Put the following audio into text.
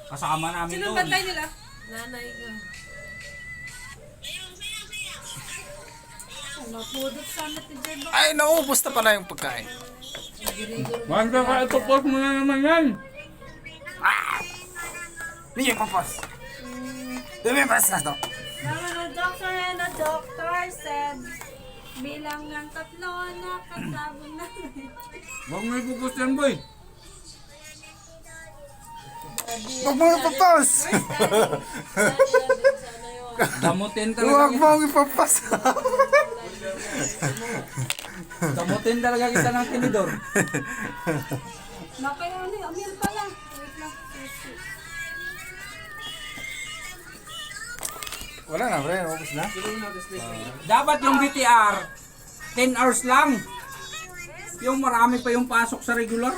kasama namin Sino doon. bantay nila? Nanay ko. Mapudot sana ti Jebo. Ay, naubos na pala yung pagkain. Wanda ka, ito po mo na naman yan. Hindi yung papas. Lumipas na to. Naman ang doctor and the doctor said, bilang ng tatlo na kasabon namin. Huwag mo ibukus yan, boy. Huwag mo yung papas. Damutin Huwag talaga. mo yung papas. Damutin talaga kita ng tinidor. Nakaya ano yung meal pala. Wait lang. Wala na, pre. Ubus na. Dapat yung BTR, 10 hours lang. Yung marami pa yung pasok sa regular.